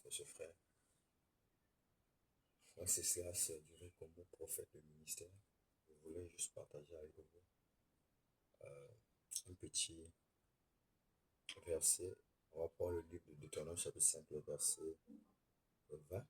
de ce frère. Donc c'est cela, c'est duré comme mon prophète de ministère. Je voulais juste partager avec vous euh, un petit verset. On va prendre le livre de Deutéronome chapitre 5, le verset 20.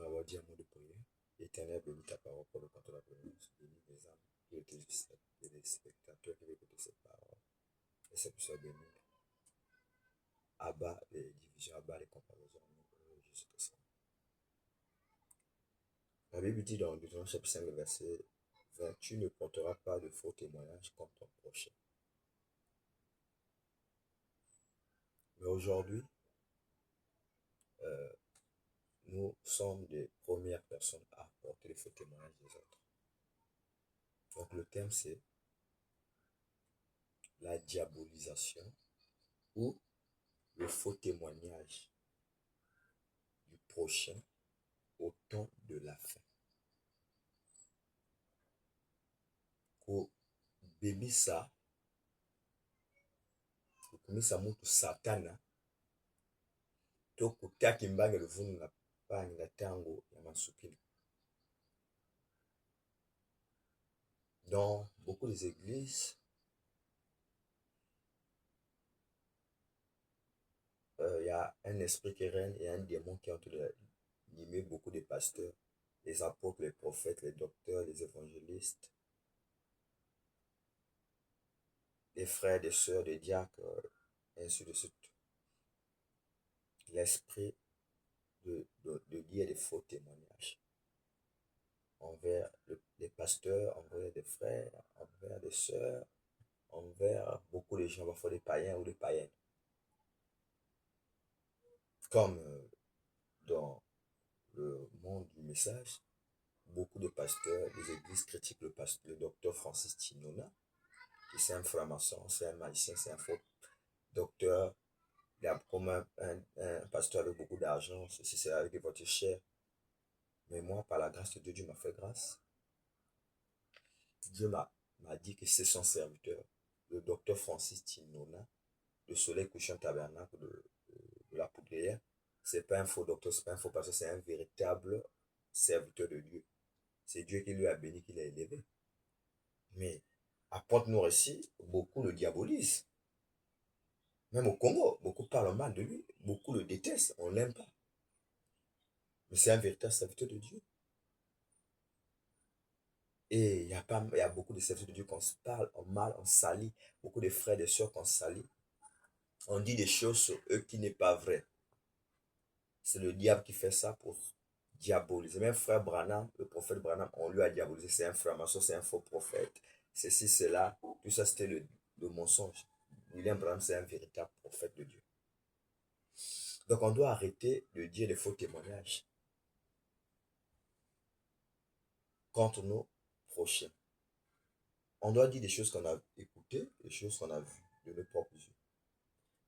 On va dire un mot de prière. Éternel, bénis ta parole pour le canton de la bénédiction. Bénis les âmes qui étaient et les spectateurs qui écouter cette parole. Et c'est pour ça béni. Abat les divisions, abat les comparaisons. Jusqu'à ça. La Bible dit dans Deutéronome chapitre 5, le verset 20, tu ne porteras pas de faux témoignages contre ton prochain. Mais aujourd'hui, nous sommes les premières personnes à porter les faux témoignages des autres. Donc le thème c'est la diabolisation ou le faux témoignage du prochain au temps de la fin. Ko bebisa, kumisa mutu satana, to kutaki mbangelo vunu na pani na tango ya masukili. Dans beaucoup des églises, y a un esprit qui règne et un démon qui est en train d'animer beaucoup de pasteurs, les apôtres, les prophètes, les docteurs, les évangélistes, des frères, des sœurs, des diacres, et ainsi de suite. L'esprit de dire des faux témoignages envers les pasteurs, envers des frères, envers des sœurs, envers beaucoup de gens, parfois des païens ou des païennes. Comme dans le monde du message, beaucoup de pasteurs des églises critiquent le docteur Francis Tinona, qui c'est un franc-maçon, c'est un magicien, c'est un faux docteur. Il a comme un pasteur avec beaucoup d'argent, ceci, c'est avec des voitures chères. Mais moi, par la grâce de Dieu, Dieu m'a fait grâce. Dieu m'a dit que c'est son serviteur, le docteur Francis Tinona, le soleil couchant tabernacle de la Poudrière. C'est pas un faux docteur, c'est pas un faux pasteur, c'est un véritable serviteur de Dieu. C'est Dieu qui lui a béni, qui l'a élevé. Mais à Pointe-Noire-Ici, beaucoup le diabolisent. Même au Congo, beaucoup parlent mal de lui. Beaucoup le détestent, on ne l'aime pas. Mais c'est un véritable serviteur de Dieu. Et il y a beaucoup de serviteurs de Dieu qu'on se parle en mal, on salit. Beaucoup de frères et de sœurs qu'on salit. On dit des choses sur eux qui n'est pas vrai. C'est le diable qui fait ça pour diaboliser. Même frère Branham, le prophète Branham, on lui a diabolisé. C'est un frère maçon, c'est un faux prophète. Ceci, cela. Tout ça, c'était le mensonge. William Branham, c'est un véritable prophète de Dieu. Donc, on doit arrêter de dire des faux témoignages contre nos prochains. On doit dire des choses qu'on a écoutées, des choses qu'on a vues de nos propres yeux.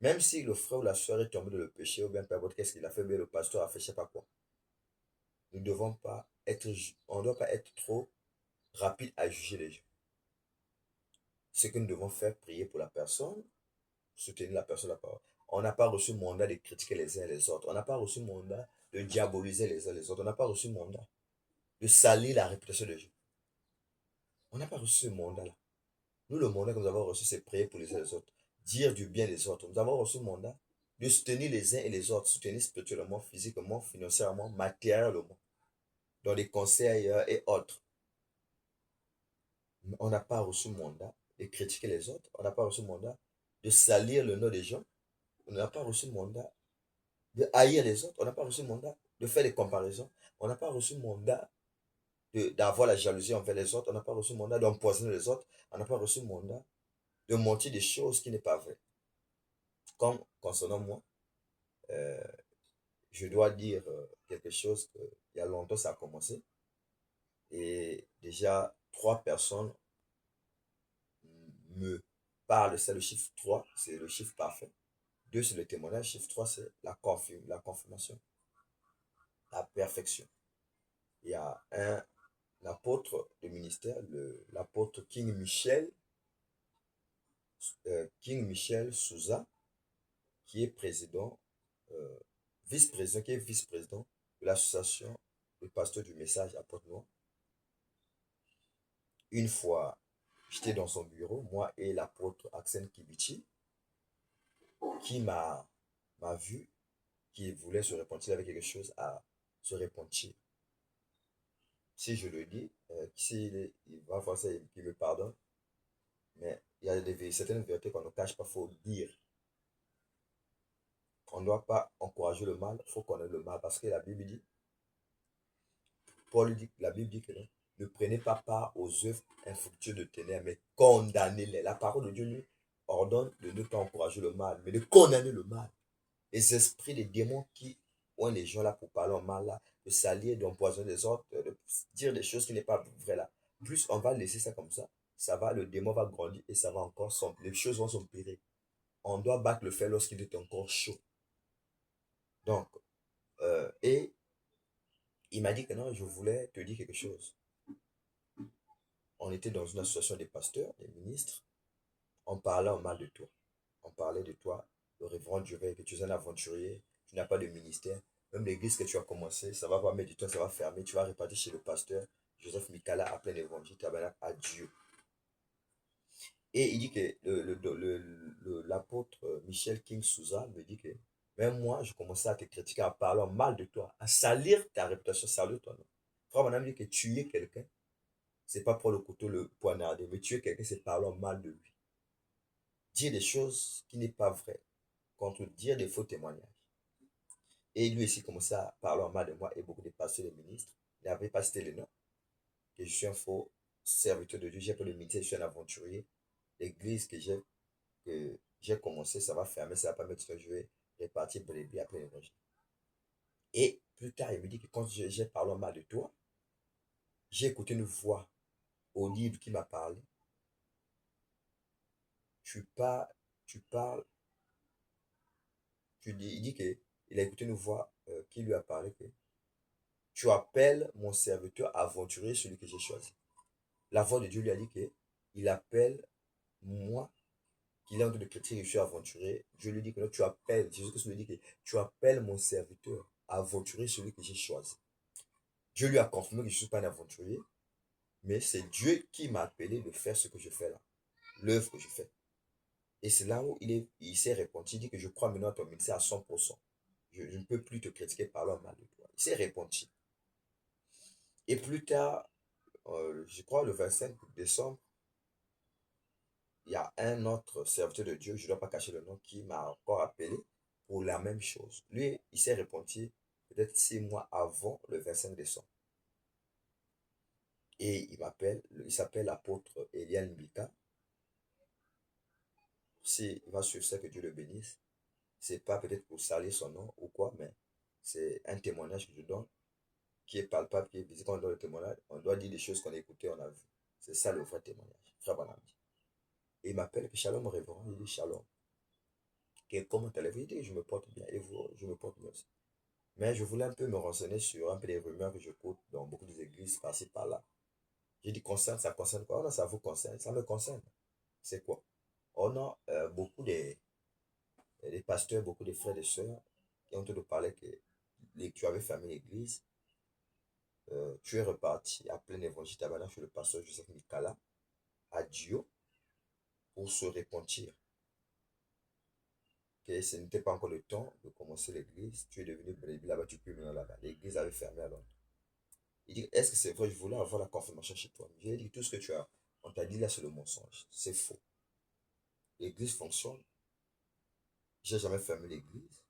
Même si le frère ou la soeur est tombé dans le péché, ou bien peu importe qu'est-ce qu'il a fait, mais le pasteur a fait je sais pas quoi. Nous ne devons pas être, on ne doit pas être trop rapide à juger les gens. Ce que nous devons faire, prier pour la personne, soutenir la personne, la parole. On n'a pas reçu mandat de critiquer les uns et les autres. On n'a pas reçu mandat de diaboliser les uns et les autres. On n'a pas reçu mandat de salir la réputation des gens. On n'a pas reçu ce mandat-là. Nous, le mandat que nous avons reçu, c'est prier pour les uns et les autres. Dire du bien des autres. Nous avons reçu le mandat de soutenir les uns et les autres. Soutenir spirituellement, physiquement, financièrement, matériellement. Dans les conseils et autres. Mais on n'a pas reçu mandat de critiquer les autres. On n'a pas reçu mandat de salir le nom des gens. On n'a pas reçu mandat de haïr les autres. On n'a pas reçu mandat de faire des comparaisons. On n'a pas reçu mandat d'avoir la jalousie envers les autres. On n'a pas reçu mandat d'empoisonner les autres. On n'a pas reçu mandat de mentir des choses qui n'est pas vrai. Comme concernant moi, euh, je dois dire quelque chose que, il y a longtemps ça a commencé. Et déjà, 3 personnes me parlent, c'est le chiffre 3, c'est le chiffre parfait. 2, c'est le témoignage. Chiffre 3, c'est la confirmation, la perfection. Il y a un apôtre de ministère, l'apôtre King Michel Souza, qui est président, euh, vice-président, qui est vice-président de l'association Le Pasteur du Message à Pointe-Noire. Une fois, j'étais dans son bureau, moi et l'apôtre Axel Kibichi, qui m'a vu, qui voulait se repentir avec quelque chose à se repentir. Si je le dis, il va voir ça, qu'il me pardonne, mais il y a certaines vérités qu'on ne cache pas, il faut dire. On ne doit pas encourager le mal, il faut connaître le mal, parce que la Bible dit, Paul dit, la Bible dit que non, ne prenez pas part aux œuvres infructueuses de ténèbres, mais condamnez-les. La parole de Dieu nous ordonne de ne pas encourager le mal, mais de condamner le mal. Les esprits, les démons qui ont les gens là pour parler en mal, là, de salir, d'empoisonner les autres, de dire des choses qui n'est pas vraies là. Plus on va laisser ça comme ça va, le démon va grandir et ça va encore les choses vont s'empirer. On doit battre le fer lorsqu'il est encore chaud. Donc, et il m'a dit que non, je voulais te dire quelque chose. On était dans une association des pasteurs, des ministres. On parlait en mal de toi. On parlait de toi, le révérend Duret, que tu es un aventurier, tu n'as pas de ministère. Même l'église que tu as commencé, ça va pas mettre du temps, ça va fermer. Tu vas repartir chez le pasteur Joseph Mikala à plein évangile, tabernacle à Dieu. Et il dit que l'apôtre Michel King Souza me dit que même moi, je commençais à te critiquer, à parler en mal de toi, à salir ta réputation, salir ton nom. Frère, mon ami dit que tuer quelqu'un, c'est pas pour le couteau le poignarder, mais tuer quelqu'un, c'est parler en mal de lui. Dire des choses qui n'est pas vraies, contredire des faux témoignages. Et lui aussi commençait à parler en mal de moi et beaucoup de pasteurs et ministres. Il n'avait pas cité le nom, que je suis un faux serviteur de Dieu, j'ai pas de ministère, je suis un aventurier. L'église que j'ai commencé, ça va fermer, ça va pas mettre je vais répartir brebis après l'évangile. Et plus tard, il me dit que quand j'ai parlé en mal de toi, j'ai écouté une voix audible qui m'a parlé. Tu parles, il dit qu'il a écouté une voix qui lui a parlé que tu appelles mon serviteur aventurier, celui que j'ai choisi. La voix de Dieu lui a dit qu'il appelle moi, qu'il est en train de critiquer que je suis aventurier. Dieu lui dit que non, tu appelles, Jésus-Christ lui dit que tu appelles mon serviteur aventurier, celui que j'ai choisi. Dieu lui a confirmé que je ne suis pas un aventurier, mais c'est Dieu qui m'a appelé de faire ce que je fais là, l'œuvre que je fais. Et c'est là où il s'est répandu, il dit que je crois maintenant à ton ministère à 100%. Je ne peux plus te critiquer par le mal de toi. Il s'est répandu. Et plus tard, je crois le 25 décembre, il y a un autre serviteur de Dieu, je ne dois pas cacher le nom, qui m'a encore appelé pour la même chose. Lui, il s'est répandu peut-être 6 mois avant le 25 décembre. Et il s'appelle l'apôtre Eliane Mbika. S'il va sur ça, que Dieu le bénisse. C'est pas peut-être pour salir son nom ou quoi, mais c'est un témoignage que je donne qui est palpable, qui est visible. Quand on donne le témoignage, on doit dire des choses qu'on a écoutées, on a vu. C'est ça le vrai témoignage. Frère Banami. Et il m'appelle, Shalom révérend, il dit Shalom. Comment allez-vous? Il dit, je me porte bien. Et vous, je me porte bien aussi. Mais je voulais un peu me renseigner sur un peu des rumeurs que je j'écoute dans beaucoup d'églises par-ci, par-là. J'ai dit, concerne, ça concerne quoi? Oh non, ça vous concerne, ça me concerne. C'est quoi? Oh non, beaucoup des pasteurs, beaucoup de frères et sœurs qui ont entendu parler que tu avais fermé l'église, tu es reparti à plein évangile tabernacle chez le pasteur Joseph Mikala à Dieu pour se repentir. Que ce n'était pas encore le temps de commencer l'église, tu es devenu brebis là-bas, tu peux venir là-bas. L'église avait fermé alors. Il dit, est-ce que c'est vrai? Je voulais avoir la confirmation chez toi. J'ai dit, tout ce que on t'a dit là, c'est le mensonge. C'est faux. L'église fonctionne. J'ai jamais fermé l'église.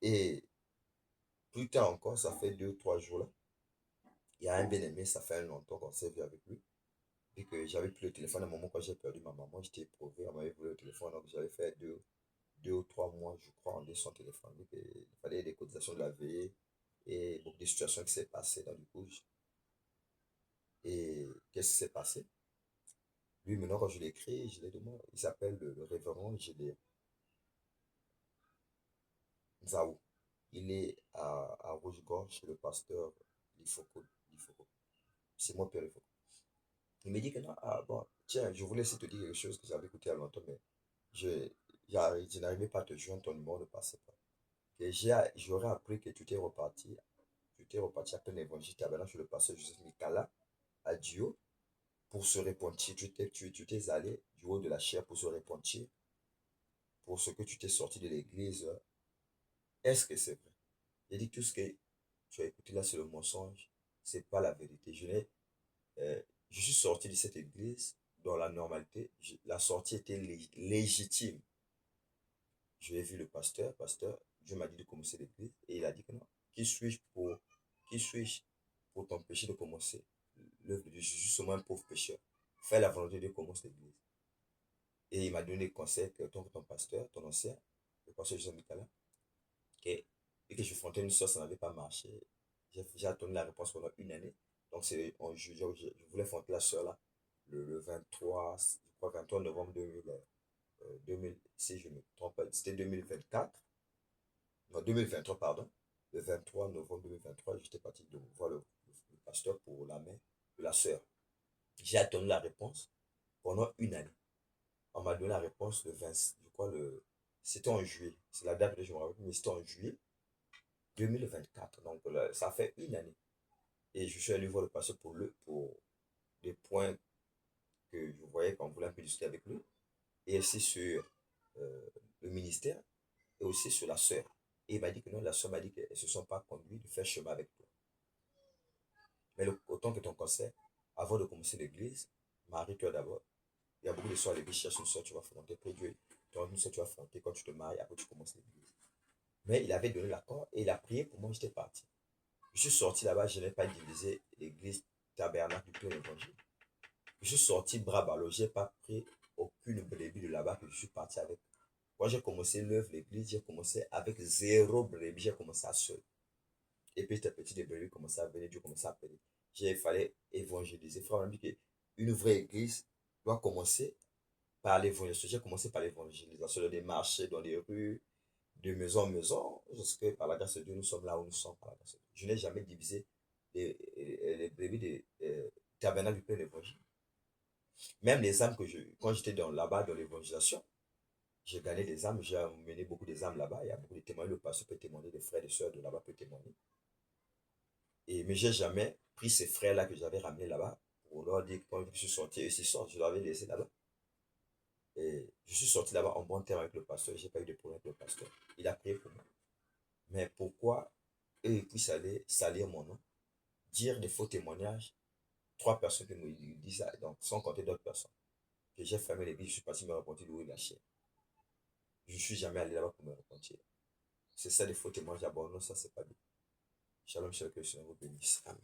Et plus tard encore, ça fait 2 ou 3 jours là, il y a un bien-aimé, ça fait longtemps qu'on s'est vu avec lui. Et que j'avais plus le téléphone à un moment quand j'ai perdu ma maman, j'étais éprouvé, on m'avait volé le téléphone, donc j'avais fait 2 ou 3 mois, je crois, en son téléphone. Donc, il fallait des cotisations de la veille et beaucoup de situations qui s'est passées dans du coup. Et qu'est-ce qui s'est passé? Lui, maintenant, quand je l'écris, je l'ai demandé, il s'appelle le révérend Gédéon Nzaou. Il est à Rouge-Gorge chez le pasteur Lifoko. C'est mon père Lifoko. Il me dit que non, ah bon, tiens, je voulais essayer de te dire quelque chose que j'avais écouté il y a longtemps, mais je je n'arrivais pas à te joindre, ton numéro ne passait pas. Et j'aurais appris que tu t'es reparti après l'évangile tabernacle chez le pasteur Joseph Mikala à Dio pour se repentir. Tu t'es allé du haut de la chair pour se repentir pour ce que tu t'es sorti de l'église. Est-ce que c'est vrai? J'ai dit tout ce que tu as écouté là, c'est le mensonge, c'est pas la vérité. Euh, je suis sorti de cette église dans la normalité. La sortie était légitime. Je l'ai vu le pasteur, Dieu m'a dit de commencer l'église et il a dit que non. Qui suis-je qui suis-je pour t'empêcher de commencer l'œuvre de Dieu? Je suis seulement un pauvre pécheur. Fais la volonté de Dieu, commence l'église. Et il m'a donné des conseils que ton pasteur, ton ancien, le pasteur Jean Michael, et que je frontais une soeur, ça n'avait pas marché. J'ai attendu la réponse pendant une année. Donc, je voulais fronter la soeur là, le 23, je crois 23 novembre 2000, si je me trompe pas, c'était 2024, non 2023, pardon. Le 23 novembre 2023, j'étais parti de voir le pasteur pour la main de la soeur. J'ai attendu la réponse pendant une année. On m'a donné la réponse le 20, je crois c'était en juillet. C'est la date que je me rappelle, mais c'était en juillet 2024. Donc là, ça fait une année. Et je suis allé voir le pasteur pour des points que je voyais qu'on voulait un peu discuter avec lui. Et aussi sur euh, le ministère et aussi sur la sœur. Et il m'a dit que non, la sœur m'a dit qu'elles ne se sont pas conduites de faire chemin avec toi. Mais autant que ton conseil, avant de commencer l'église, marie-toi d'abord. Il y a beaucoup de soeurs à l'église, cherche une soeur, tu vas affronter. Puis Dieu, une soeur, tu vas affronter quand tu te maries, après tu commences l'église. Mais il avait donné l'accord et il a prié pour moi, j'étais parti. Je suis sorti là-bas, je n'ai pas divisé l'église tabernacle du plein évangile. Je suis sorti bras ballot, je n'ai pas pris aucune brebis de là-bas que je suis parti avec. Quand j'ai commencé l'œuvre, l'église, j'ai commencé avec zéro brebis, j'ai commencé à seul. Et petit à petit, les brebis commençaient à venir, Dieu commençait à appeler. Il fallait évangéliser. Frère, on dit qu'une vraie église doit commencer par l'évangélisation. J'ai commencé par l'évangélisation dans des marchés, dans les rues, de maison en maison, jusqu'à par la grâce de Dieu, nous sommes là où nous sommes par la grâce de Dieu. Je n'ai jamais divisé les brebis des tabernacles du plein évangile. Même les âmes quand j'étais là-bas dans l'évangélisation, j'ai gagné des âmes, j'ai mené beaucoup des âmes là-bas. Il y a beaucoup de témoignages, le pasteur peut témoigner, des frères et des sœurs de là-bas peuvent témoigner. Mais j'ai jamais pris ces frères-là que j'avais ramenés là-bas pour leur dire que quand je suis sorti, eux ils sortent, je l'avais laissé là-bas. Et je suis sorti là-bas en bon terme avec le pasteur, j'ai pas eu de problème avec le pasteur. Il a prié pour moi. Mais pourquoi eux ils puissent aller salir mon nom, dire des faux témoignages, trois personnes qui me disent ça, donc sans compter d'autres personnes, que j'ai fermé l'église, je suis parti me repentir de où il a chier. Je ne suis jamais allé là-bas pour me repentir. C'est ça les faux témoignages d'abandon, ça c'est pas bien. Shalom, shalom, que le Seigneur vous bénisse. Amen.